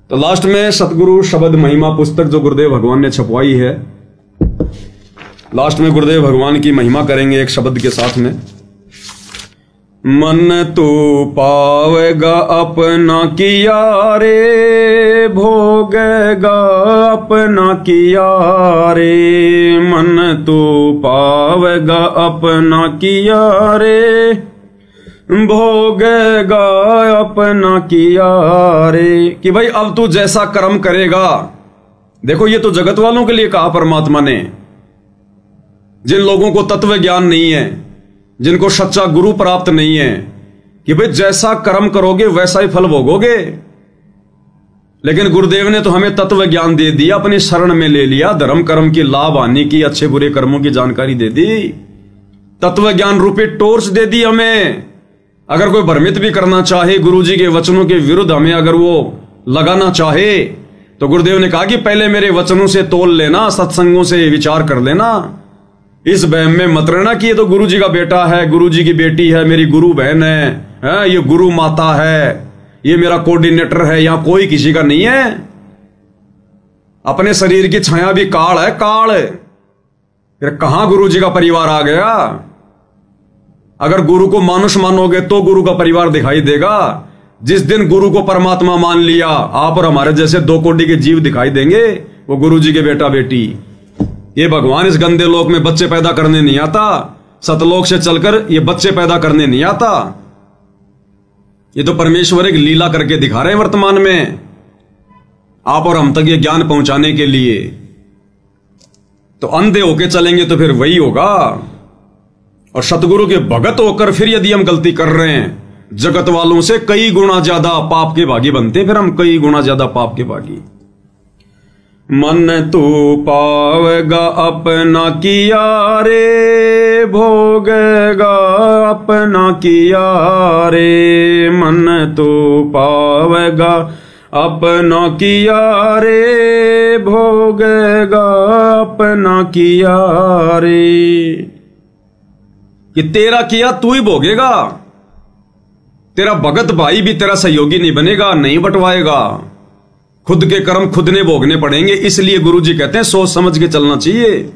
तो लास्ट में सतगुरु शब्द महिमा पुस्तक जो गुरुदेव भगवान ने छपवाई है, लास्ट में गुरुदेव भगवान की महिमा करेंगे एक शब्द के साथ में। मन तू पावेगा अपना किया रे, भोगेगा अपना किया रे। मन तू पावेगा अपना किया रे, भोगेगा अपना किया रे। कि भाई अब तू जैसा कर्म करेगा, देखो ये तो जगत वालों के लिए कहा परमात्मा ने, जिन लोगों को तत्व ज्ञान नहीं है, जिनको सच्चा गुरु प्राप्त नहीं है, कि भाई जैसा कर्म करोगे वैसा ही फल भोगोगे। लेकिन गुरुदेव ने तो हमें तत्व ज्ञान दे दिया, अपनी शरण में ले लिया, धर्म कर्म की लाभ हानि की, अच्छे बुरे कर्मों की जानकारी दे दी, तत्व ज्ञान रूपी टॉर्च दे दी हमें। अगर कोई भ्रमित भी करना चाहे, गुरुजी के वचनों के विरुद्ध हमें अगर वो लगाना चाहे, तो गुरुदेव ने कहा कि पहले मेरे वचनों से तोल लेना, सत्संगों से विचार कर लेना, इस वहम में मत रहना कि ये तो गुरुजी का बेटा है, गुरुजी की बेटी है, मेरी गुरु बहन है, ये गुरु माता है, ये मेरा कोऑर्डिनेटर है, यहां कोई किसी का नहीं है। अपने शरीर की छाया भी काल है, काल। फिर कहां गुरुजी का परिवार आ गया? अगर गुरु को मानुष मानोगे तो गुरु का परिवार दिखाई देगा। जिस दिन गुरु को परमात्मा मान लिया, आप और हमारे जैसे 2 कोटि के जीव दिखाई देंगे, वो गुरुजी के बेटा बेटी। ये भगवान इस गंदे लोक में बच्चे पैदा करने नहीं आता, सतलोक से चलकर ये बच्चे पैदा करने नहीं आता। ये तो परमेश्वर एक लीला करके दिखा रहे हैं वर्तमान में, आप और हम तक ये ज्ञान पहुंचाने के लिए। तो अंधे होके चलेंगे तो फिर वही होगा। और सतगुरु के भगत होकर फिर यदि हम गलती कर रहे हैं, जगत वालों से कई गुना ज्यादा पाप के भागी बनते हैं, फिर हम कई गुना ज्यादा पाप के भागी। मन तू पावेगा अपना किया रे, भोगेगा अपना किया रे। मन तू पावेगा अपना किया रे, भोगेगा अपना किया रे। कि तेरा किया तू ही भोगेगा, तेरा भगत भाई भी तेरा सहयोगी नहीं बनेगा, नहीं बंटवाएगा। खुद के कर्म खुद ने भोगने पड़ेंगे। इसलिए गुरुजी कहते हैं सोच समझ के चलना चाहिए।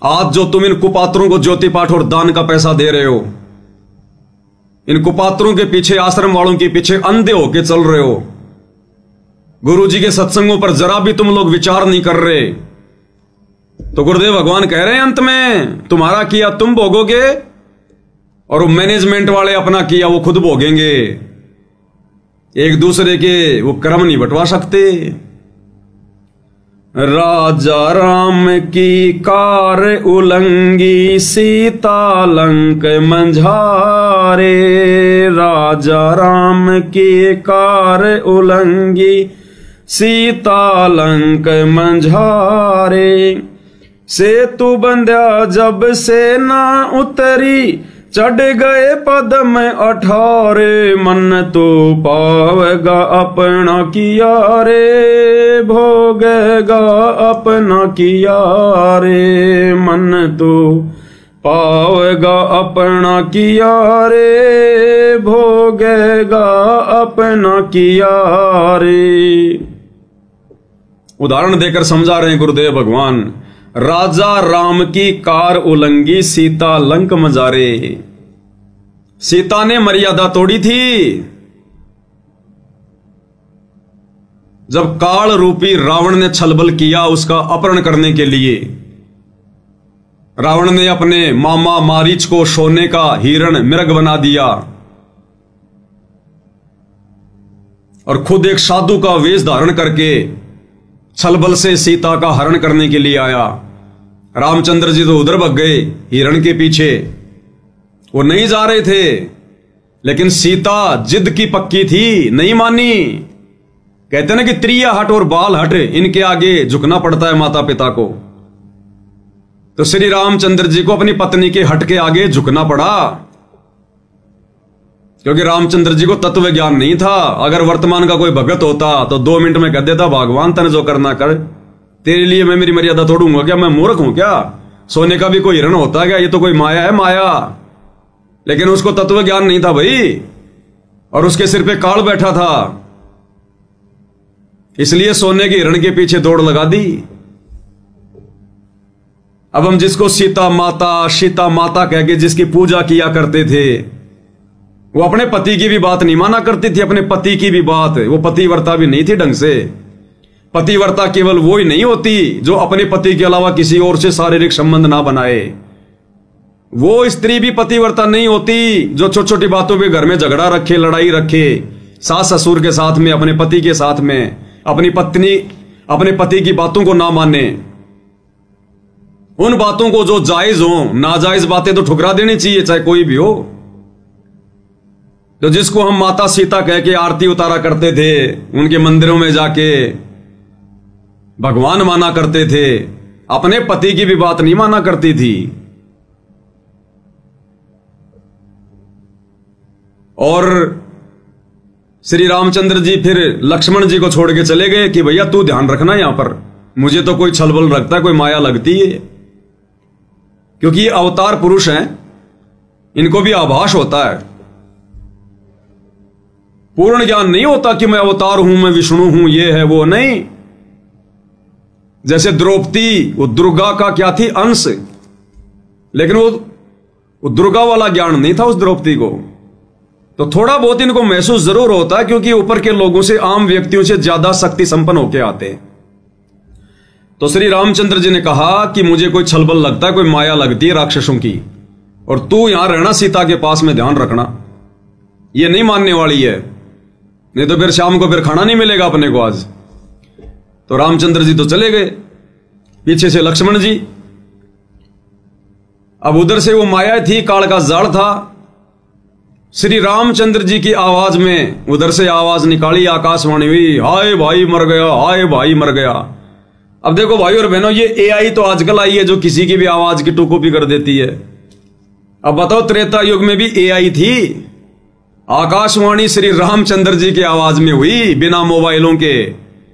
आज जो तुम इन कुपात्रों को ज्योति पाठ और दान का पैसा दे रहे हो, इन कुपात्रों के पीछे, आश्रम वालों के पीछे अंधे होके चल रहे हो, गुरुजी के सत्संगों पर जरा भी तुम लोग विचार नहीं कर रहे, तो गुरुदेव भगवान कह रहे हैं अंत में तुम्हारा किया तुम भोगोगे, और मैनेजमेंट वाले अपना किया वो खुद भोगेंगे। एक दूसरे के वो कर्म नहीं बंटवा सकते। राजा राम की कार उलंगी, सीता लंक मंझारे। राजा राम की कार उलंगी, सीता लंक मंझारे। सेतु बंध्या जब से ना उतरी, चढ़ गए पद में 18। मन तो पावेगा अपना किया रे, भोगेगा अपना किया रे। मन तो पावेगा अपना किया रे, भोगेगा अपना किया रे। उदाहरण देकर समझा रहे हैं गुरुदेव भगवान। राजा राम की कार उलंगी, सीता लंक मजारे। सीता ने मर्यादा तोड़ी थी। जब काल रूपी रावण ने छलबल किया उसका अपहरण करने के लिए, रावण ने अपने मामा मारीच को सोने का हिरण मृग बना दिया और खुद एक साधु का वेश धारण करके छलबल से सीता का हरण करने के लिए आया। रामचंद्र जी तो उधर भग गए हिरण के पीछे, वो नहीं जा रहे थे, लेकिन सीता जिद की पक्की थी, नहीं मानी। कहते ना कि त्रिया हट और बाल हट, इनके आगे झुकना पड़ता है माता पिता को। तो श्री रामचंद्र जी को अपनी पत्नी के हट के आगे झुकना पड़ा, क्योंकि रामचंद्र जी को तत्व ज्ञान नहीं था। अगर वर्तमान का कोई भगत होता तो 2 मिनट में कह देता भगवान तने जो करना कर, तेरे लिए मैं मेरी मर्यादा तोड़ूंगा क्या? मैं मूर्ख हूं क्या? सोने का भी कोई हिरण होता है क्या? ये तो कोई माया है, माया। लेकिन उसको तत्व ज्ञान नहीं था भाई, और उसके सिर पे काल बैठा था। इसलिए सोने के हिरण के पीछे दौड़ लगा दी। अब हम जिसको सीता माता कह के जिसकी पूजा किया करते थे, वो अपने पति की भी बात नहीं माना करती थी। अपने पति की भी बात, वो पतिव्रता भी नहीं थी ढंग से। पतिव्रता केवल वो ही नहीं होती जो अपने पति के अलावा किसी और से शारीरिक संबंध ना बनाए। वो स्त्री भी पतिव्रता नहीं होती जो छोटी छोटी बातों पे घर में झगड़ा रखे, लड़ाई रखे, सास ससुर के साथ में, अपने पति के साथ में, अपनी पत्नी अपने पति की बातों को ना माने। उन बातों को जो जायज हो, नाजायज बातें तो ठुकरा देनी चाहिए, चाहे कोई भी हो। तो जिसको हम माता सीता कह के आरती उतारा करते थे, उनके मंदिरों में जाके भगवान माना करते थे, अपने पति की भी बात नहीं माना करती थी। और श्री रामचंद्र जी फिर लक्ष्मण जी को छोड़ के चले गए कि भैया तू ध्यान रखना यहां पर, मुझे तो कोई छलबल लगता है, कोई माया लगती है। क्योंकि ये अवतार पुरुष हैं, इनको भी आभास होता है, पूर्ण ज्ञान नहीं होता कि मैं अवतार हूं, मैं विष्णु हूं, ये है वो नहीं। जैसे द्रौपदी, वो दुर्गा का क्या थी, अंश, लेकिन वो दुर्गा वाला ज्ञान नहीं था उस द्रौपदी को। तो थोड़ा बहुत इनको महसूस जरूर होता है, क्योंकि ऊपर के लोगों से, आम व्यक्तियों से ज्यादा शक्ति संपन्न होके आते। तो श्री रामचंद्र जी ने कहा कि मुझे कोई छलबल लगता है, कोई माया लगती है राक्षसों की, और तू यहां रहना सीता के पास में, ध्यान रखना, ये नहीं मानने वाली है, नहीं तो फिर शाम को फिर खाना नहीं मिलेगा अपने को आज। तो रामचंद्र जी तो चले गए, पीछे से लक्ष्मण जी। अब उधर से वो माया थी, काल का जाल था। श्री रामचंद्र जी की आवाज में उधर से आवाज निकाली, आकाशवाणी हुई, हाय भाई मर गया, हाय भाई मर गया। अब देखो भाई और बहनों, ये एआई तो आजकल आई है जो किसी की भी आवाज की टू कॉपी कर देती है। अब बताओ, त्रेता युग में भी एआई थी? आकाशवाणी श्री रामचंद्र जी की आवाज में हुई, बिना मोबाइलों के,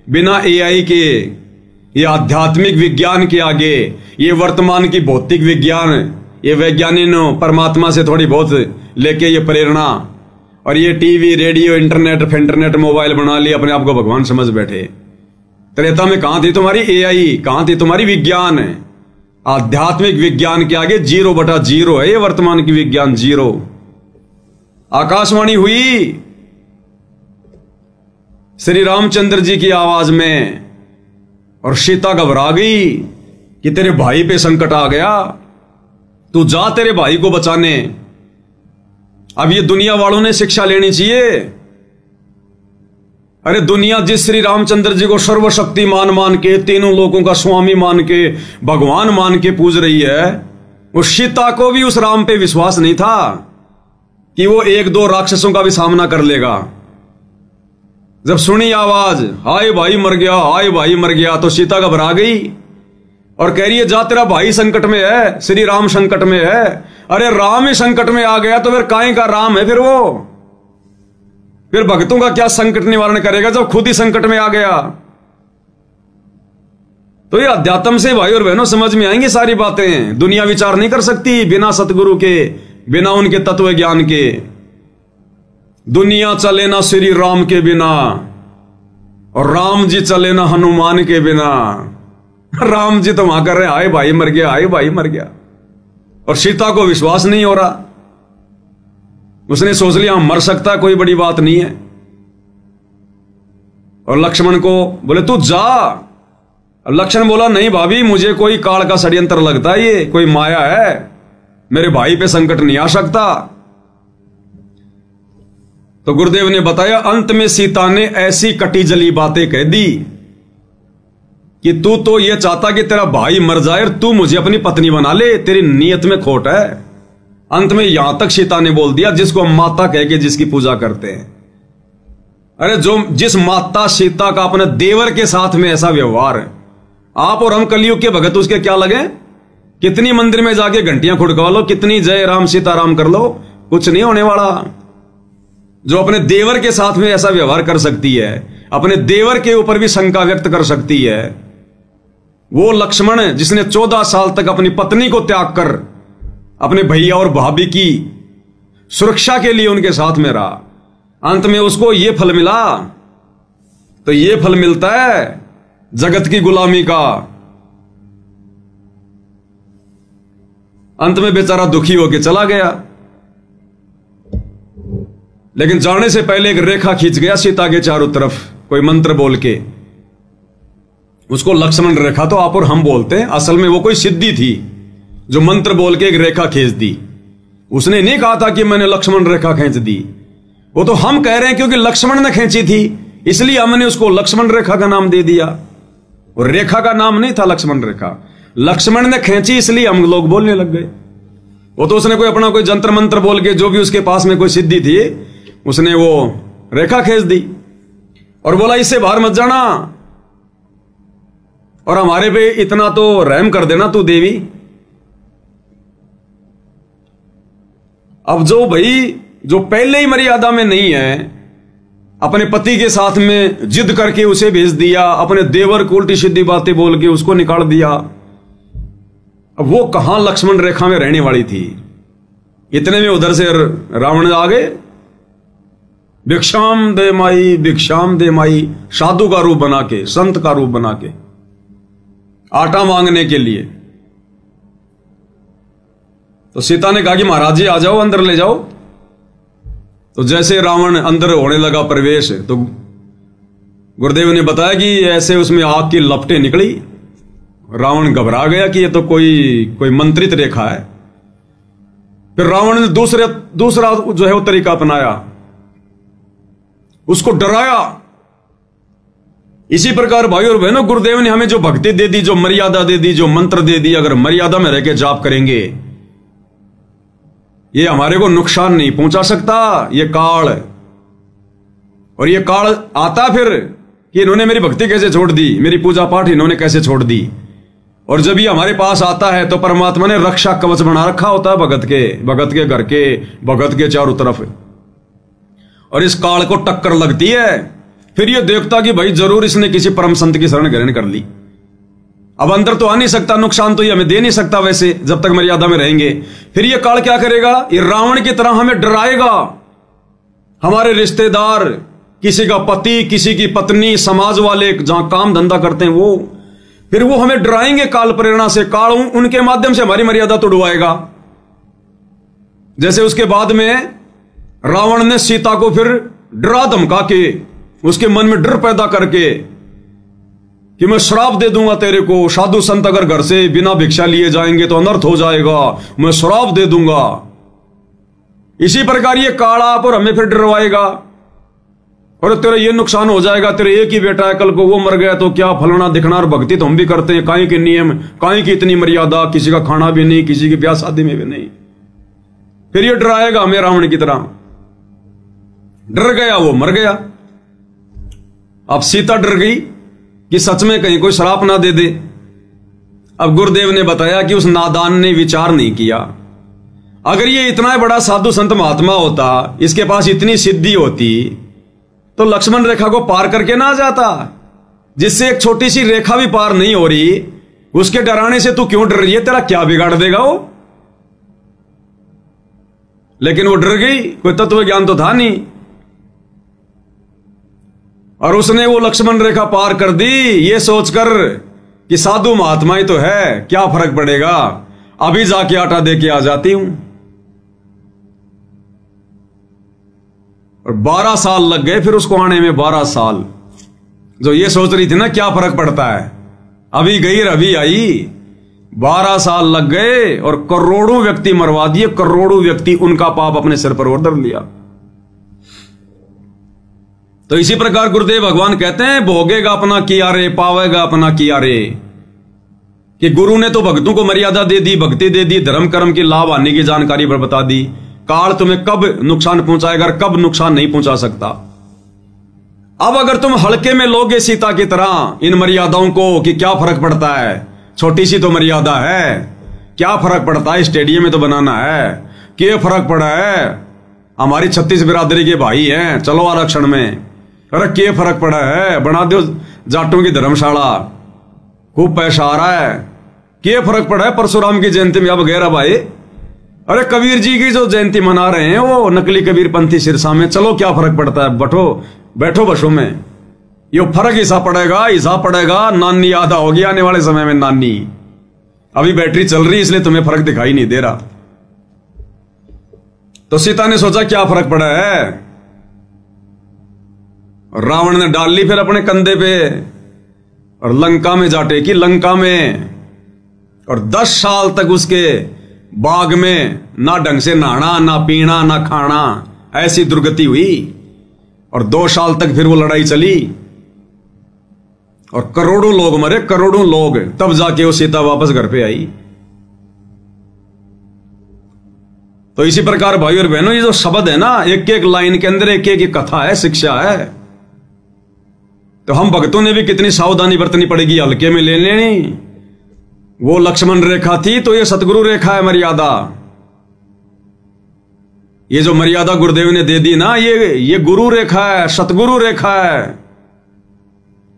बिना एआई के। ये आध्यात्मिक विज्ञान के आगे, ये वर्तमान की भौतिक विज्ञान, ये वैज्ञानिकों परमात्मा से थोड़ी बहुत लेके ये प्रेरणा, और ये टीवी, रेडियो, इंटरनेट मोबाइल बना लिया, अपने आप को भगवान समझ बैठे। त्रेता में कहां थी तुम्हारी एआई, कहां थी तुम्हारी विज्ञान? आध्यात्मिक विज्ञान के आगे 0/0 है ये वर्तमान की विज्ञान, 0। आकाशवाणी हुई श्री रामचंद्र जी की आवाज में, और सीता घबरा गई कि तेरे भाई पे संकट आ गया, तू जा तेरे भाई को बचाने। अब ये दुनिया वालों ने शिक्षा लेनी चाहिए। अरे दुनिया जिस श्री रामचंद्र जी को सर्वशक्तिमान मान के, तीनों लोगों का स्वामी मान के, भगवान मान के पूज रही है, उस सीता को भी उस राम पे विश्वास नहीं था कि वो 1-2 राक्षसों का भी सामना कर लेगा। जब सुनी आवाज, हाय भाई मर गया, हाय भाई मर गया, तो सीता घबरा गई और कह रही है, जा तेरा भाई संकट में है, श्री राम संकट में है। अरे राम ही संकट में आ गया तो फिर काहे का राम है? फिर भक्तों का क्या संकट निवारण करेगा जब खुद ही संकट में आ गया? तो ये अध्यात्म से भाई और बहनों समझ में आएंगी सारी बातें। दुनिया विचार नहीं कर सकती बिना सतगुरु के, बिना उनके तत्व ज्ञान के। दुनिया चले ना श्री राम के बिना, और राम जी चले ना हनुमान के बिना। राम जी तो वहां कर रहे, हाय भाई मर गया, हाय भाई मर गया, और सीता को विश्वास नहीं हो रहा। उसने सोच लिया मर सकता है, कोई बड़ी बात नहीं है। और लक्ष्मण को बोले तू जा। लक्ष्मण बोला, नहीं भाभी, मुझे कोई काल का षड्यंत्र लगता है, ये कोई माया है, मेरे भाई पे संकट नहीं आ सकता। तो गुरुदेव ने बताया, अंत में सीता ने ऐसी कटी जली बातें कह दी कि तू तो ये चाहता कि तेरा भाई मर जाए और तू मुझे अपनी पत्नी बना ले, तेरी नीयत में खोट है। अंत में यहां तक सीता ने बोल दिया, जिसको हम माता कह के जिसकी पूजा करते हैं। अरे जिस माता सीता का अपने देवर के साथ में ऐसा व्यवहार है, आप और हम कलयुग के भगत उसके क्या लगे? कितनी मंदिर में जाके घंटियां खुड़कवा लो, कितनी जय राम सीताराम कर लो, कुछ नहीं होने वाला। जो अपने देवर के साथ में ऐसा व्यवहार कर सकती है, अपने देवर के ऊपर भी शंका व्यक्त कर सकती है, वो लक्ष्मण जिसने 14 साल तक अपनी पत्नी को त्याग कर अपने भैया और भाभी की सुरक्षा के लिए उनके साथ में रहा, अंत में उसको यह फल मिला। तो ये फल मिलता है जगत की गुलामी का। अंत में बेचारा दुखी होकर चला गया, लेकिन जाने से पहले एक रेखा खींच गया सीता के चारों तरफ, कोई मंत्र बोल के। उसको लक्ष्मण रेखा तो आप और हम बोलते हैं, असल में वो कोई सिद्धि थी जो मंत्र बोल के एक रेखा खींच दी। उसने नहीं कहा था कि मैंने लक्ष्मण रेखा खींच दी, वो तो हम कह रहे हैं क्योंकि लक्ष्मण ने खींची थी, इसलिए हमने उसको लक्ष्मण रेखा का नाम दे दिया। और रेखा का नाम नहीं था लक्ष्मण रेखा, लक्ष्मण ने खींची इसलिए हम लोग बोलने लग गए। वो तो उसने कोई अपना कोई जंत्र मंत्र बोल के, जो भी उसके पास में कोई सिद्धि थी, उसने वो रेखा खींच दी और बोला इससे बाहर मत जाना और हमारे पे इतना तो रहम कर देना तू देवी। अब जो भाई जो पहले ही मर्यादा में नहीं है, अपने पति के साथ में जिद करके उसे भेज दिया, अपने देवर को उल्टी सीधी बातें बोल के उसको निकाल दिया। अब वो कहां लक्ष्मण रेखा में रहने वाली थी। इतने में उधर से रावण आ गए, भिक्षाम दे माई, भिक्षाम दे माई, साधु का रूप बना के, संत का रूप बना के, आटा मांगने के लिए। तो सीता ने कहा कि महाराज जी आ जाओ, अंदर ले जाओ। तो जैसे रावण अंदर होने लगा प्रवेश, तो गुरुदेव ने बताया कि ऐसे उसमें आग की लपटें निकली। रावण घबरा गया कि ये तो कोई मंत्रित रेखा है। फिर रावण ने दूसरा जो है वो तरीका अपनाया, उसको डराया। इसी प्रकार भाई और बहनों, गुरुदेव ने हमें जो भक्ति दे दी, जो मर्यादा दे दी, जो मंत्र दे दी, अगर मर्यादा में रह के जाप करेंगे, ये हमारे को नुकसान नहीं पहुंचा सकता। ये काल, और ये काल आता फिर कि इन्होंने मेरी भक्ति कैसे छोड़ दी, मेरी पूजा पाठ इन्होंने कैसे छोड़ दी। और जब ये हमारे पास आता है तो परमात्मा ने रक्षा कवच बना रखा होता है भगत के घर के, भगत के चारों तरफ। और इस काल को टक्कर लगती है, फिर ये देखता कि भाई जरूर इसने किसी परम संत की शरण ग्रहण कर ली। अब अंदर तो आ नहीं सकता, नुकसान तो ये हमें दे नहीं सकता वैसे, जब तक मर्यादा में रहेंगे। फिर ये काल क्या करेगा, ये रावण की तरह हमें डराएगा। हमारे रिश्तेदार, किसी का पति, किसी की पत्नी, समाज वाले जहां काम धंधा करते हैं वो, फिर वो हमें डराएंगे काल प्रेरणा से। काल उनके माध्यम से हमारी मर्यादा तोड़वाएगा। जैसे उसके बाद में रावण ने सीता को फिर डरा धमका के, उसके मन में डर पैदा करके कि मैं श्राप दे दूंगा तेरे को, साधु संत अगर घर से बिना भिक्षा लिए जाएंगे तो अनर्थ हो जाएगा, मैं श्राप दे दूंगा। इसी प्रकार ये काला आप और हमें फिर डरवाएगा, और तेरा ये नुकसान हो जाएगा, तेरे एक ही बेटा है, कल को वो मर गया तो क्या फलना दिखना। और भक्ति तो हम भी करते हैं, काहे के नियम, काहे की इतनी मर्यादा, किसी का खाना भी नहीं, किसी की ब्याह शादी में भी नहीं। फिर ये डराएगा हमें रावण की तरह। डर गया वो, मर गया। अब सीता डर गई कि सच में कहीं कोई श्राप ना दे दे। अब गुरुदेव ने बताया कि उस नादान ने विचार नहीं किया। अगर ये इतना बड़ा साधु संत महात्मा होता, इसके पास इतनी सिद्धि होती, तो लक्ष्मण रेखा को पार करके ना जाता। जिससे एक छोटी सी रेखा भी पार नहीं हो रही, उसके डराने से तू क्यों डर रही है, तेरा क्या बिगाड़ देगा वो। लेकिन वो डर गई, कोई तत्व ज्ञान तो था नहीं, और उसने वो लक्ष्मण रेखा पार कर दी, ये सोचकर कि साधु महात्मा ही तो है, क्या फर्क पड़ेगा, अभी जाके आटा दे के आ जाती हूं। और 12 साल लग गए फिर उसको आने में, 12 साल। जो ये सोच रही थी ना क्या फर्क पड़ता है, अभी गई अभी आई, 12 साल लग गए और करोड़ों व्यक्ति मरवा दिए, करोड़ों व्यक्ति उनका पाप अपने सिर पर और धर लिया। तो इसी प्रकार गुरुदेव भगवान कहते हैं, भोगेगा अपना किया रे, पावेगा अपना किया रे। कि गुरु ने तो भक्तों को मर्यादा दे दी, भक्ति दे दी, धर्म कर्म की लाभ आने की जानकारी पर बता दी। काल तुम्हें कब नुकसान पहुंचाएगा, कब नुकसान नहीं पहुंचा सकता। अब अगर तुम हल्के में लोगे सीता की तरह इन मर्यादाओं को, कि क्या फर्क पड़ता है, छोटी सी तो मर्यादा है, क्या फर्क पड़ता है, स्टेडियम में तो बनाना है, क्या फर्क पड़ा है, हमारी 36 बिरादरी के भाई हैं, चलो आरक्षण में, अरे क्या फर्क पड़ा है, बना दो जाटों की धर्मशाला, खूब पैसा आ रहा है, क्या फर्क पड़ा है, परशुराम की जयंती में अब गैरा भाई, अरे कबीर जी की जो जयंती मना रहे हैं वो नकली कबीर पंथी सिरसा में, चलो क्या फर्क पड़ता है, बैठो बैठो बसों में। ये फर्क हिस्सा पड़ेगा नानी आधा होगी आने वाले समय में। नानी अभी बैटरी चल रही इसलिए तुम्हें फर्क दिखाई नहीं दे रहा। तो सीता ने सोचा क्या फर्क पड़ा है, रावण ने डाल ली फिर अपने कंधे पे और लंका में जा टेकी। लंका में और 10 साल तक उसके बाग में ना ढंग से नहाना, ना पीना, ना खाना, ऐसी दुर्गति हुई। और 2 साल तक फिर वो लड़ाई चली और करोड़ों लोग मरे, करोड़ों लोग। तब जाके वो सीता वापस घर पे आई। तो इसी प्रकार भाई और बहनों, ये जो शब्द है ना, एक एक लाइन के अंदर एक एक कथा है, शिक्षा है। तो हम भक्तों ने भी कितनी सावधानी बरतनी पड़ेगी, हल्के में ले लेनी। वो लक्ष्मण रेखा थी तो ये सतगुरु रेखा है, मर्यादा। ये जो मर्यादा गुरुदेव ने दे दी ना, ये गुरु रेखा है, सतगुरु रेखा है।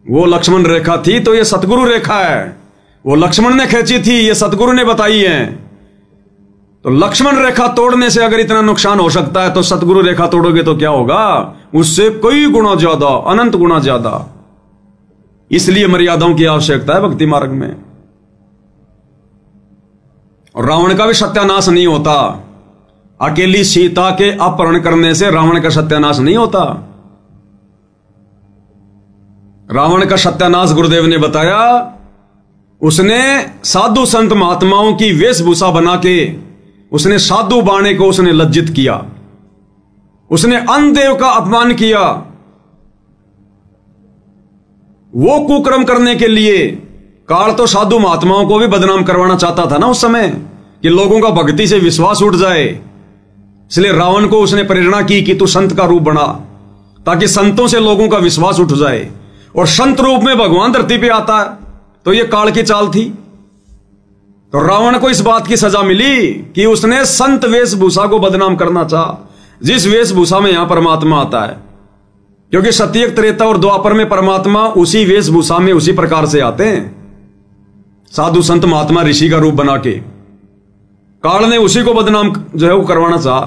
वो लक्ष्मण रेखा थी तो ये सतगुरु रेखा है। वो लक्ष्मण ने खींची थी, ये सतगुरु ने बताई है। तो लक्ष्मण रेखा तोड़ने से अगर इतना नुकसान हो सकता है तो सतगुरु रेखा तोड़ोगे तो क्या होगा, उससे कई गुना ज्यादा, अनंत गुना ज्यादा। इसलिए मर्यादाओं की आवश्यकता है भक्ति मार्ग में। और रावण का भी सत्यानाश नहीं होता। अकेली सीता के अपहरण करने से रावण का सत्यानाश नहीं होता। रावण का सत्यानाश गुरुदेव ने बताया, उसने साधु संत महात्माओं की वेशभूषा बना के उसने साधु बाणे को उसने लज्जित किया, उसने अन्नदेव का अपमान किया। वो कुकर्म करने के लिए काल तो साधु महात्माओं को भी बदनाम करवाना चाहता था ना उस समय, कि लोगों का भक्ति से विश्वास उठ जाए। इसलिए रावण को उसने प्रेरणा की कि तू संत का रूप बना, ताकि संतों से लोगों का विश्वास उठ जाए। और संत रूप में भगवान धरती पे आता है, तो ये काल की चाल थी। तो रावण को इस बात की सजा मिली कि उसने संत वेशभूषा को बदनाम करना चाहा, जिस वेशभूषा में यहां परमात्मा आता है। क्योंकि सत्ययुग, त्रेता और द्वापर में परमात्मा उसी वेशभूषा में उसी प्रकार से आते हैं, साधु संत महात्मा ऋषि का रूप बना के। काल ने उसी को बदनाम जो है वो करवाना चाहा।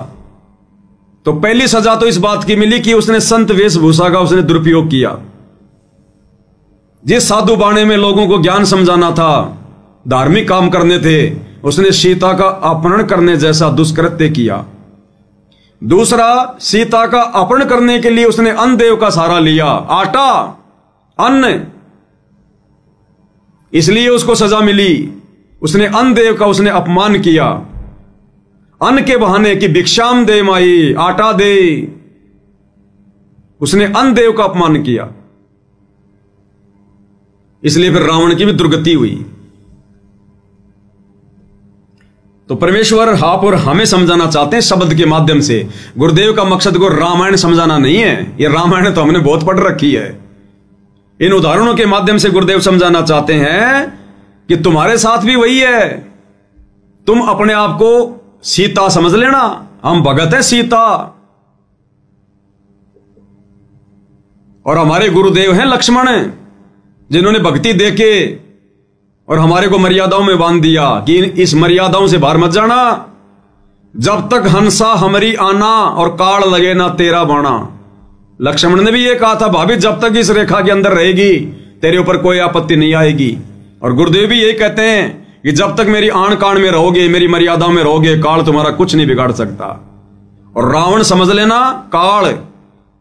तो पहली सजा तो इस बात की मिली कि उसने संत वेशभूषा का उसने दुरुपयोग किया। जिस साधु बाणे में लोगों को ज्ञान समझाना था, धार्मिक काम करने थे, उसने सीता का अपहरण करने जैसा दुष्कृत्य किया। दूसरा, सीता का अपहरण करने के लिए उसने अन्नदेव का सहारा लिया, आटा, अन्न, इसलिए उसको सजा मिली। उसने अन्नदेव का उसने अपमान किया, अन्न के बहाने कि भिक्षाम दे माई, आटा दे। उसने अन्नदेव का अपमान किया, इसलिए फिर रावण की भी दुर्गति हुई। तो परमेश्वर आप और हमें समझाना चाहते हैं शब्द के माध्यम से। गुरुदेव का मकसद को रामायण समझाना नहीं है, ये रामायण तो हमने बहुत पढ़ रखी है। इन उदाहरणों के माध्यम से गुरुदेव समझाना चाहते हैं कि तुम्हारे साथ भी वही है। तुम अपने आप को सीता समझ लेना, हम भगत है सीता, और हमारे गुरुदेव हैं लक्ष्मण, जिन्होंने भक्ति देके और हमारे को मर्यादाओं में बांध दिया कि इस मर्यादाओं से बाहर मत जाना। जब तक हंसा हमारी आना और काल लगे ना तेरा बाणा। लक्ष्मण ने भी ये कहा था, भाभी जब तक इस रेखा के अंदर रहेगी तेरे ऊपर कोई आपत्ति नहीं आएगी। और गुरुदेव भी यही कहते हैं कि जब तक मेरी आन कान में रहोगे, मेरी मर्यादाओं में रहोगे, काल तुम्हारा कुछ नहीं बिगाड़ सकता। और रावण समझ लेना, काल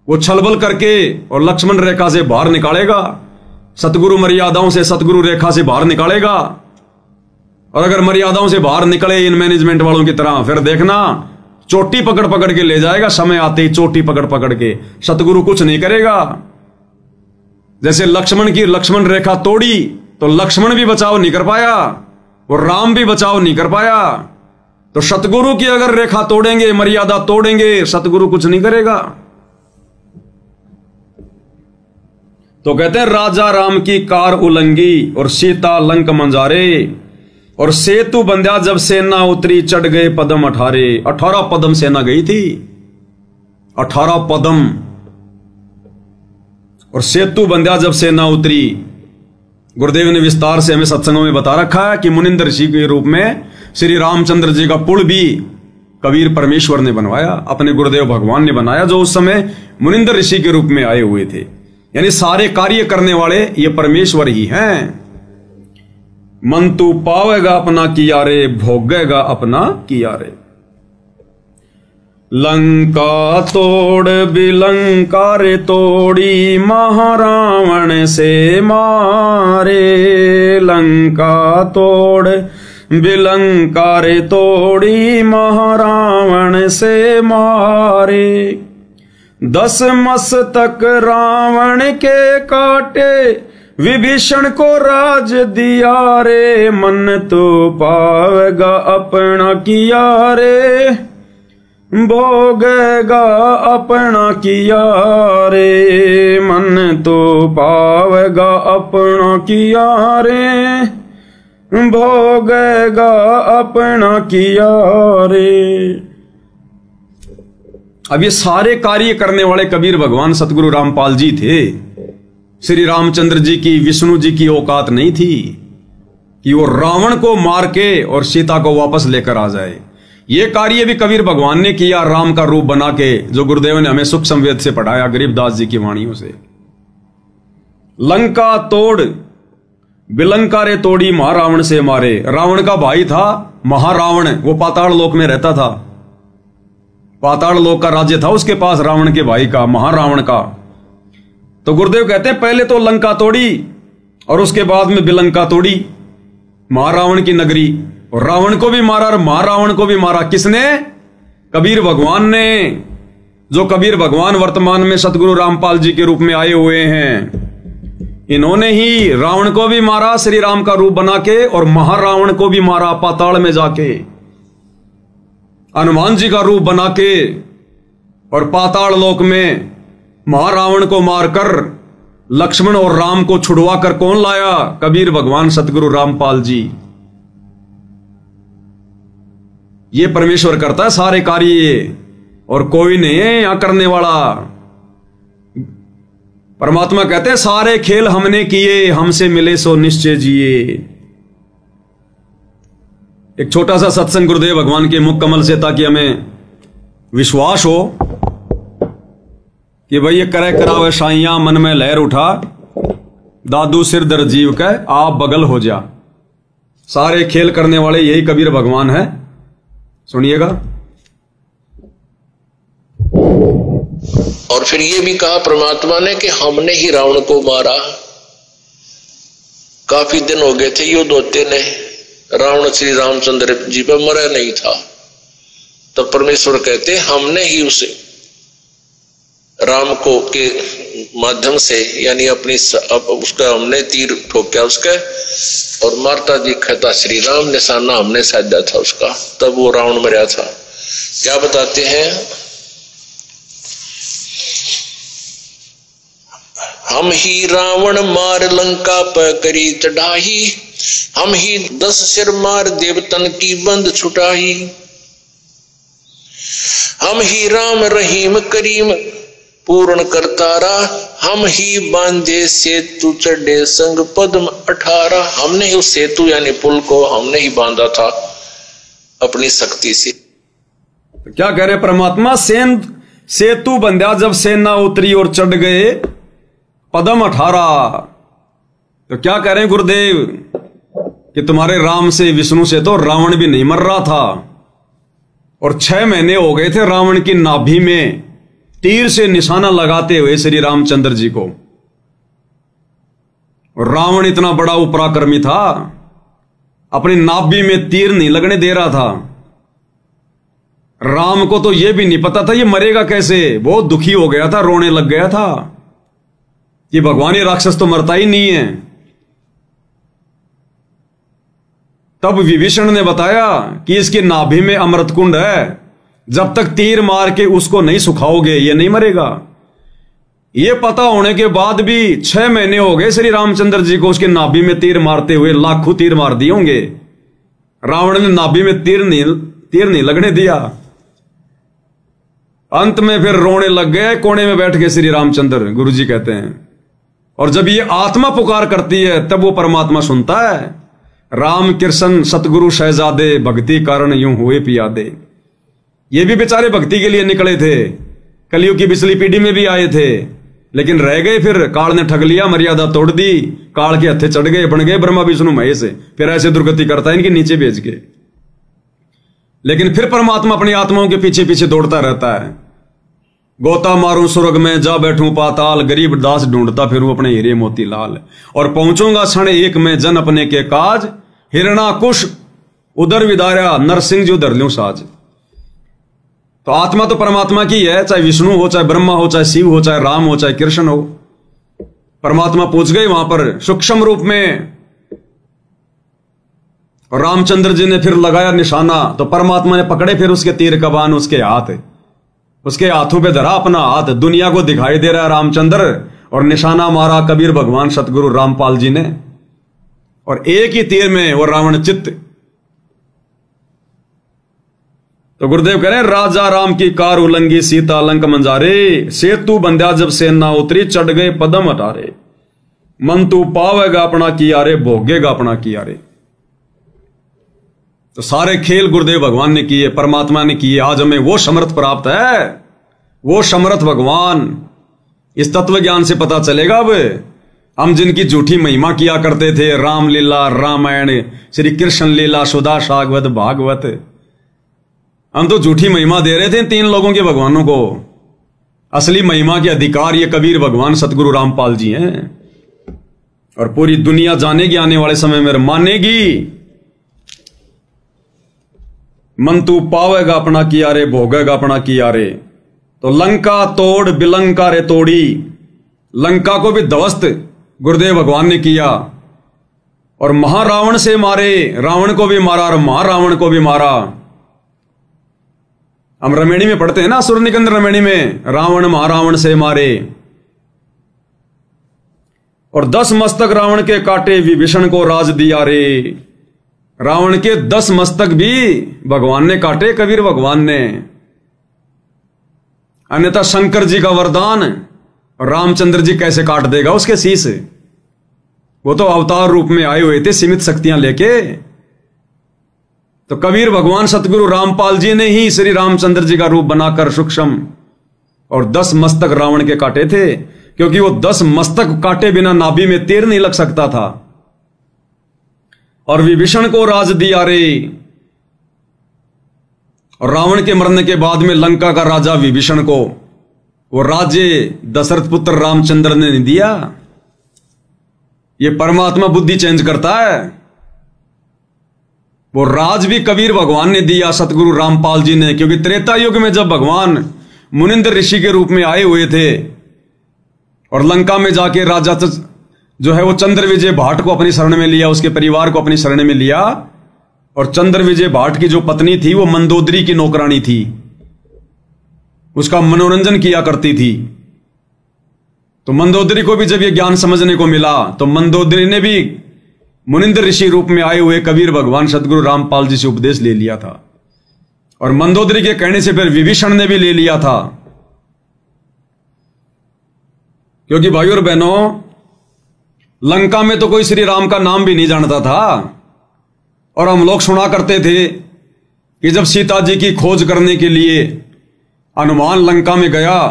वो छलबल करके और लक्ष्मण रेखा से बाहर निकालेगा, सतगुरु मर्यादाओं से, सतगुरु रेखा से बाहर निकालेगा। और अगर मर्यादाओं से बाहर निकले इन मैनेजमेंट वालों की तरह, फिर देखना चोटी पकड़ पकड़ के ले जाएगा, समय आते ही चोटी पकड़ पकड़ के। सतगुरु कुछ नहीं करेगा। जैसे लक्ष्मण की लक्ष्मण रेखा तोड़ी तो लक्ष्मण भी बचाव नहीं कर पाया और राम भी बचाव नहीं कर पाया। तो सतगुरु की अगर रेखा तोड़ेंगे, मर्यादा तोड़ेंगे, सतगुरु कुछ नहीं करेगा। तो कहते हैं, राजा राम की कार उलंगी और सीता लंक मंजारे, और सेतु बंध्या जब सेना उतरी चढ़ गए पदम 18। 18 पदम सेना गई थी, 18 पदम। और सेतु बंध्या जब सेना उतरी, गुरुदेव ने विस्तार से हमें सत्संगों में बता रखा है कि मुनिंदर ऋषि के रूप में श्री रामचंद्र जी का पुल भी कबीर परमेश्वर ने बनवाया, अपने गुरुदेव भगवान ने बनाया, जो उस समय मुनिंदर ऋषि के रूप में आए हुए थे। यानी सारे कार्य करने वाले ये परमेश्वर ही हैं। मन तू पावेगा अपना किया रे, भोगेगा अपना किया रे। लंका तोड़ बिलंका रे तोड़ी, महारावण से मारे। लंका तोड़ बिलंका रे तोड़ी, महारावण से मारे। 10 मस्तक रावण के काटे, विभीषण को राज दिया रे। मन तो पावेगा अपना किया रे, भोगेगा अपना किया रे। मन तो पावेगा अपना किया रे, भोगेगा अपना किया रे। अब ये सारे कार्य करने वाले कबीर भगवान सतगुरु रामपाल जी थे। श्री रामचंद्र जी की, विष्णु जी की औकात नहीं थी कि वो रावण को मार के और सीता को वापस लेकर आ जाए। ये कार्य भी कबीर भगवान ने किया राम का रूप बना के, जो गुरुदेव ने हमें सुख संवेद से पढ़ाया गरीबदास जी की वाणियों से। लंका तोड़ बिलंका रे तोड़ी, महारावण से मारे। रावण का भाई था महारावण, वो पाताल लोक में रहता था। पाताल लोक का राज्य था उसके पास, रावण के भाई का, महारावण का। तो गुरुदेव कहते हैं पहले तो लंका तोड़ी और उसके बाद में बिलंका तोड़ी, महारावण की नगरी। और रावण को भी मारा और महारावण को भी मारा। किसने? कबीर भगवान ने। जो कबीर भगवान वर्तमान में सतगुरु रामपाल जी के रूप में आए हुए हैं, इन्होंने ही रावण को भी मारा श्री राम का रूप बना के, और महारावण को भी मारा पाताल में जाके हनुमान जी का रूप बना के। और पाताल लोक में महारावण को मारकर लक्ष्मण और राम को छुड़वा कर कौन लाया? कबीर भगवान सतगुरु रामपाल जी। ये परमेश्वर करता है सारे कार्य, और कोई नहीं है यहां करने वाला। परमात्मा कहते हैं सारे खेल हमने किए, हमसे मिले सो निश्चय जिए। एक छोटा सा सत्संग गुरुदेव भगवान के मुख कमल से, ताकि हमें विश्वास हो कि भाई ये करे करावे साइयां, मन में लहर उठा, दादू सिर दर जीव का आप बगल हो जा। सारे खेल करने वाले यही कबीर भगवान है। सुनिएगा। और फिर ये भी कहा परमात्मा ने कि हमने ही रावण को मारा। काफी दिन हो गए थे युद्ध होते ने, रावण श्री रामचंद्र जी पर मरा नहीं था। तो परमेश्वर कहते हमने ही उसे राम को के माध्यम से, यानी अपनी उसका हमने तीर ठोका उसका, और मारता दिखता श्री राम, निशाना हमने साधा था उसका, तब वो रावण मरा था। क्या बताते हैं? हम ही रावण मार लंका पर करी चढ़ाई, हम ही 10 सिर मार देवतन की बंद छुटाई। हम ही राम रहीम करीम पूर्ण करतारा, हम ही बांधे सेतु चढ़े संग पद्म 18। हमने ही उस सेतु यानी पुल को हमने ही बांधा था अपनी शक्ति से। तो क्या कह रहे परमात्मा? सेतु बंध्या जब सेना उतरी और चढ़ गए पद्म 18। तो क्या कह रहे हैं गुरुदेव कि तुम्हारे राम से, विष्णु से तो रावण भी नहीं मर रहा था, और 6 महीने हो गए थे रावण की नाभि में तीर से निशाना लगाते हुए श्री रामचंद्र जी को। और रावण इतना बड़ा उपराक्रमी था, अपनी नाभि में तीर नहीं लगने दे रहा था। राम को तो यह भी नहीं पता था ये मरेगा कैसे। बहुत दुखी हो गया था, रोने लग गया था कि भगवान ये राक्षस तो मरता ही नहीं है। तब विभीषण ने बताया कि इसकी नाभि में अमृत कुंड है, जब तक तीर मार के उसको नहीं सुखाओगे ये नहीं मरेगा। ये पता होने के बाद भी 6 महीने हो गए श्री रामचंद्र जी को उसके नाभि में तीर मारते हुए। लाखों तीर मार दिए होंगे, रावण ने नाभि में तीर नहीं लगने दिया। अंत में फिर रोने लग गए, कोने में बैठ के श्री रामचंद्र, गुरुजी कहते हैं। और जब ये आत्मा पुकार करती है तब वो परमात्मा सुनता है। राम कृष्ण सतगुरु शहजादे, भक्ति कारण यूं हुए पियादे। ये भी बेचारे भक्ति के लिए निकले थे, कलयुग की पिछली पीढ़ी में भी आए थे, लेकिन रह गए, फिर काल ने ठग लिया, मर्यादा तोड़ दी, काल के हत्थे चढ़ गए, बन गए ब्रह्मा विष्णु महेश, फिर ऐसे दुर्गति करता है इनके नीचे भेज के। लेकिन फिर परमात्मा अपनी आत्माओं के पीछे पीछे दौड़ता रहता है। गोता मारूं स्वर्ग में, जा बैठूं पाताल, गरीब दास ढूंढता फिरूं अपने हीरे मोती लाल, और पहुंचूंगा क्षण एक में जन अपने के काज, हिरणा कुश उधर विदारा, नरसिंह जी उधर ल्यूं साज। तो आत्मा तो परमात्मा की है, चाहे विष्णु हो, चाहे ब्रह्मा हो, चाहे शिव हो, चाहे राम हो, चाहे कृष्ण हो। परमात्मा पहुंच गए वहां पर सूक्ष्म रूप में। और रामचंद्र जी ने फिर लगाया निशाना, तो परमात्मा ने पकड़े फिर उसके तीर कमान, उसके हाथ, उसके हाथों पे धरा अपना हाथ, दुनिया को दिखाई दे रहा है रामचंद्र, और निशाना मारा कबीर भगवान सतगुरु रामपाल जी ने, और एक ही तीर में वो रावण चित्त। तो गुरुदेव कह रहे हैं, राजा राम की कार उलंगी, सीता लंक मंजारे, सेतु बंध्या जब सेना उतरी, चढ़ गए पदम अटारे, मन तू पावेगा अपना किया रे, भोगेगा अपना किया रे। तो सारे खेल गुरुदेव भगवान ने किए, परमात्मा ने किए। आज हमें वो समर्थ प्राप्त है, वो समर्थ भगवान। इस तत्व ज्ञान से पता चलेगा अब हम जिनकी झूठी महिमा किया करते थे, रामलीला, रामायण, श्री कृष्ण लीला, सुधा सागवत, भागवत, हम तो झूठी महिमा दे रहे थे तीन लोगों के भगवानों को। असली महिमा के अधिकार ये कबीर भगवान सतगुरु रामपाल जी हैं, और पूरी दुनिया जानेगी आने वाले समय में, मानेगी। मन तू पावेगा अपना किया रे, भोगेगा अपना किया रे। तो लंका तोड़ बिलंका रे तोड़ी, लंका को भी ध्वस्त गुरुदेव भगवान ने किया, और महारावण से मारे, रावण को भी मारा और महारावण को भी मारा। हम रमेणी में पढ़ते हैं ना, असुर निकंद रमेणी में, रावण महारावण से मारे, और 10 मस्तक रावण के काटे, विभीषण को राज दिया रे। रावण के 10 मस्तक भी भगवान ने काटे, कबीर भगवान ने। अन्यथा शंकर जी का वरदान रामचंद्र जी कैसे काट देगा उसके शीश? वो तो अवतार रूप में आए हुए थे सीमित शक्तियां लेके। तो कबीर भगवान सतगुरु रामपाल जी ने ही श्री रामचंद्र जी का रूप बनाकर सूक्ष्म और 10 मस्तक रावण के काटे थे, क्योंकि वो 10 मस्तक काटे बिना नाभि में तीर नहीं लग सकता था। और विभीषण को राज दिया रे, और रावण के मरने के बाद में लंका का राजा विभीषण को वो राज्य दशरथ पुत्र रामचंद्र ने नहीं दिया। ये परमात्मा बुद्धि चेंज करता है। वो राज भी कबीर भगवान ने दिया, सतगुरु रामपाल जी ने, क्योंकि त्रेता युग में जब भगवान मुनिंद्र ऋषि के रूप में आए हुए थे और लंका में जाके राजा जो है वो चंद्र विजय भाट को अपनी शरण में लिया, उसके परिवार को अपनी शरण में लिया, और चंद्र विजय भाट की जो पत्नी थी वो मंदोदरी की नौकरानी थी, उसका मनोरंजन किया करती थी। तो मंदोदरी को भी जब ये ज्ञान समझने को मिला तो मंदोदरी ने भी मुनिंद्र ऋषि रूप में आए हुए कबीर भगवान सतगुरु रामपाल जी से उपदेश ले लिया था, और मंदोदरी के कहने से फिर विभीषण ने भी ले लिया था। क्योंकि भाइयों और बहनों, लंका में तो कोई श्री राम का नाम भी नहीं जानता था, और हम लोग सुना करते थे कि जब सीता जी की खोज करने के लिए हनुमान लंका में गया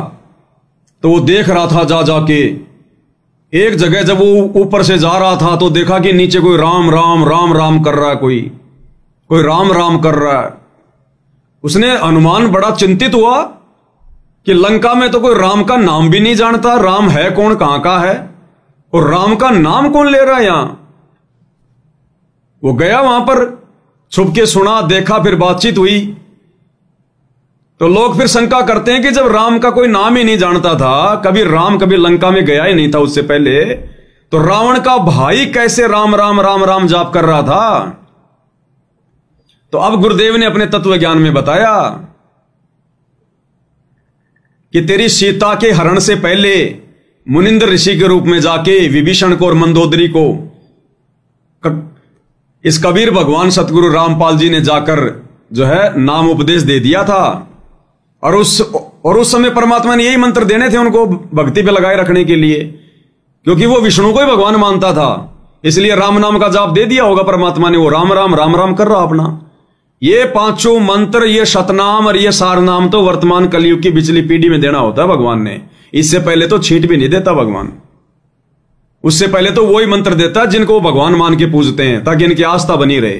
तो वो देख रहा था जा जाके एक जगह, जब वो ऊपर से जा रहा था तो देखा कि नीचे कोई राम राम राम राम कर रहा है, कोई राम राम कर रहा है। उसने हनुमान बड़ा चिंतित हुआ कि लंका में तो कोई राम का नाम भी नहीं जानता, राम है कौन, कहां का है, और राम का नाम कौन ले रहा है यहां। वो गया वहां पर, छुप के सुना, देखा, फिर बातचीत हुई। तो लोग फिर शंका करते हैं कि जब राम का कोई नाम ही नहीं जानता था, कभी राम कभी लंका में गया ही नहीं था उससे पहले, तो रावण का भाई कैसे राम राम राम राम जाप कर रहा था। तो अब गुरुदेव ने अपने तत्व ज्ञान में बताया कि तेरी सीता के हरण से पहले मुनिंद्र ऋषि के रूप में जाके विभीषण को और मंदोदरी को इस कबीर भगवान सतगुरु रामपाल जी ने जाकर जो है नाम उपदेश दे दिया था। और उस समय परमात्मा ने यही मंत्र देने थे उनको भक्ति पे लगाए रखने के लिए, क्योंकि वो विष्णु को ही भगवान मानता था, इसलिए राम नाम का जाप दे दिया होगा परमात्मा ने। वो राम राम राम राम कर रहा अपना। ये 5 मंत्र, ये शतनाम और ये सारनाम तो वर्तमान कलयुग की पिछली पीढ़ी में देना होता है भगवान ने, इससे पहले तो छींट भी नहीं देता भगवान। उससे पहले तो वही मंत्र देता जिनको वो भगवान मान के पूजते हैं, ताकि इनकी आस्था बनी रहे।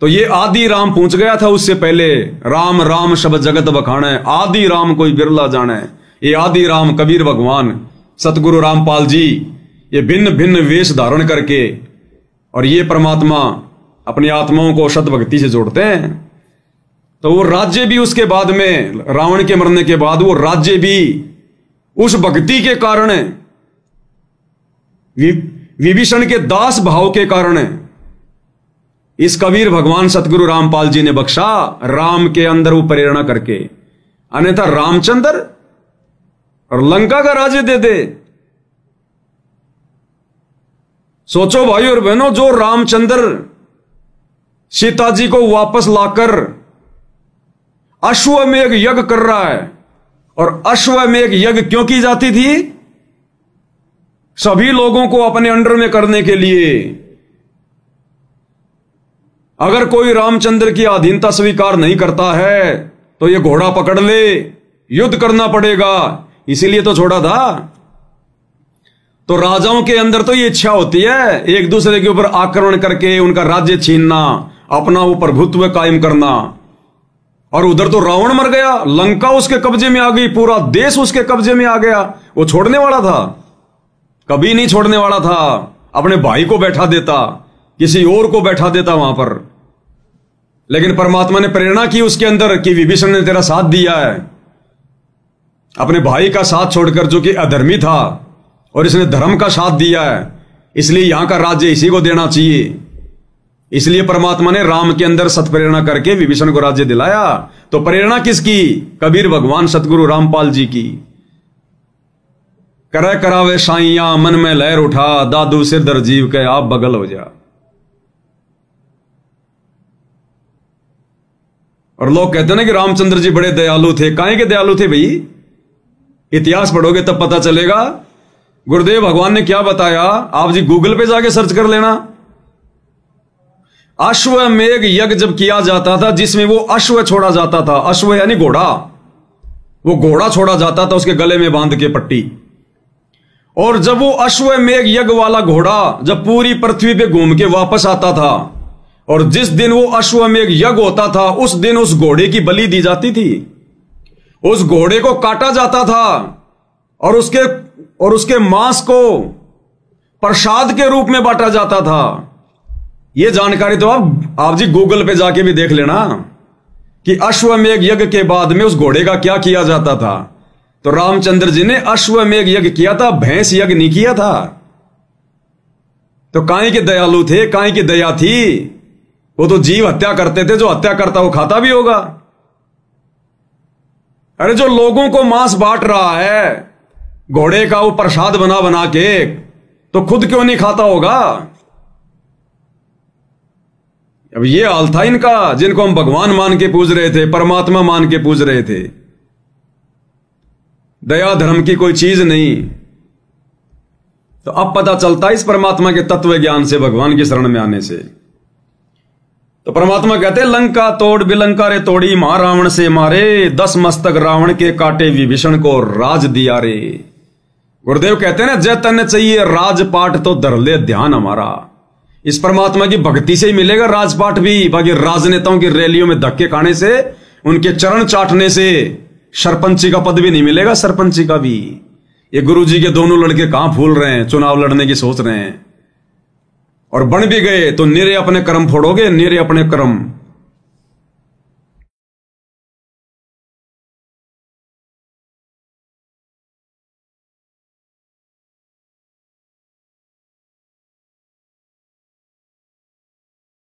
तो ये आदि राम पूछ गया था उससे पहले, राम राम शब्द जगत बखाना है, आदि राम कोई बिरला जाना है। ये आदि राम कबीर भगवान सतगुरु रामपाल जी, ये भिन्न भिन्न वेश धारण करके और ये परमात्मा अपनी आत्माओं को शत भक्ति से जोड़ते हैं। तो वो राज्य भी उसके बाद में, रावण के मरने के बाद वो राज्य भी उस भक्ति के कारण, विभीषण के दास भाव के कारण इस कबीर भगवान सतगुरु रामपाल जी ने बख्शा, राम के अंदर वो प्रेरणा करके। अन्यथा रामचंद्र और लंका का राज्य दे दे। सोचो भाई और बहनों, जो रामचंद्र सीता जी को वापस लाकर अश्वमेघ यज्ञ कर रहा है, और अश्वमेघ यज्ञ क्यों की जाती थी? सभी लोगों को अपने अंडर में करने के लिए। अगर कोई रामचंद्र की अधीनता स्वीकार नहीं करता है तो ये घोड़ा पकड़ ले, युद्ध करना पड़ेगा, इसीलिए तो छोड़ा था। तो राजाओं के अंदर तो ये इच्छा होती है एक दूसरे के ऊपर आक्रमण करके उनका राज्य छीनना, अपना वो प्रभुत्व कायम करना। और उधर तो रावण मर गया, लंका उसके कब्जे में आ गई, पूरा देश उसके कब्जे में आ गया। वो छोड़ने वाला था? कभी नहीं छोड़ने वाला था। अपने भाई को बैठा देता, किसी और को बैठा देता वहां पर। लेकिन परमात्मा ने प्रेरणा की उसके अंदर कि विभीषण ने तेरा साथ दिया है, अपने भाई का साथ छोड़कर, जो कि अधर्मी था, और इसने धर्म का साथ दिया है, इसलिए यहां का राज्य इसी को देना चाहिए। इसलिए परमात्मा ने राम के अंदर सत्प्रेरणा करके विभीषण को राज्य दिलाया। तो प्रेरणा किसकी? कबीर भगवान सतगुरु रामपाल जी की। करे करावे साइया मन में लहर उठा, दादू सिर दर जीव के आप बगल हो जा। और लोग कहते हैं ना कि रामचंद्र जी बड़े दयालु थे। काहे के दयालु थे भाई? इतिहास पढ़ोगे तब पता चलेगा। गुरुदेव भगवान ने क्या बताया, आप जी गूगल पे जाके सर्च कर लेना। अश्वमेघ यज्ञ जब किया जाता था, जिसमें वो अश्व छोड़ा जाता था, अश्व यानी घोड़ा, वो घोड़ा छोड़ा जाता था उसके गले में बांध के पट्टी। और जब वो अश्वमेघ यज्ञ वाला घोड़ा जब पूरी पृथ्वी पे घूम के वापस आता था, और जिस दिन वो अश्वमेघ यज्ञ होता था, उस दिन उस घोड़े की बलि दी जाती थी। उस घोड़े को काटा जाता था और उसके मांस को प्रसाद के रूप में बांटा जाता था। यह जानकारी तो आप जी गूगल पे जाके भी देख लेना कि अश्वमेघ यज्ञ के बाद में उस घोड़े का क्या किया जाता था। तो रामचंद्र जी ने अश्वमेघ यज्ञ किया था, भैंस यज्ञ नहीं किया था। तो काहे के दयालु थे, काहे की दया थी? वो तो जीव हत्या करते थे, जो हत्या करता वो खाता भी होगा। अरे जो लोगों को मांस बांट रहा है घोड़े का, वो प्रसाद बना बना के, तो खुद क्यों नहीं खाता होगा? अब ये हाल था इनका, जिनको हम भगवान मान के पूज रहे थे, परमात्मा मान के पूज रहे थे। दया धर्म की कोई चीज नहीं। तो अब पता चलता इस परमात्मा के तत्व ज्ञान से, भगवान की शरण में आने से। तो परमात्मा कहते हैं, लंका तोड़ बिलंका रे तोड़ी, महारावण से मारे, 10 मस्तक रावण के काटे, विभीषण को राज दिया रे। गुरुदेव कहते हैं ना, जय तन चाहिए राजपाट तो धर ले ध्यान हमारा। इस परमात्मा की भक्ति से ही मिलेगा राजपाट भी। बाकी राजनेताओं की रैलियों में धक्के खाने से, उनके चरण चाटने से सरपंची का पद भी नहीं मिलेगा, सरपंची का भी। ये गुरुजी के दोनों लड़के कहां फूल रहे हैं, चुनाव लड़ने की सोच रहे हैं, और बन भी गए तो निरे अपने कर्म फोड़ोगे, निरे अपने कर्म।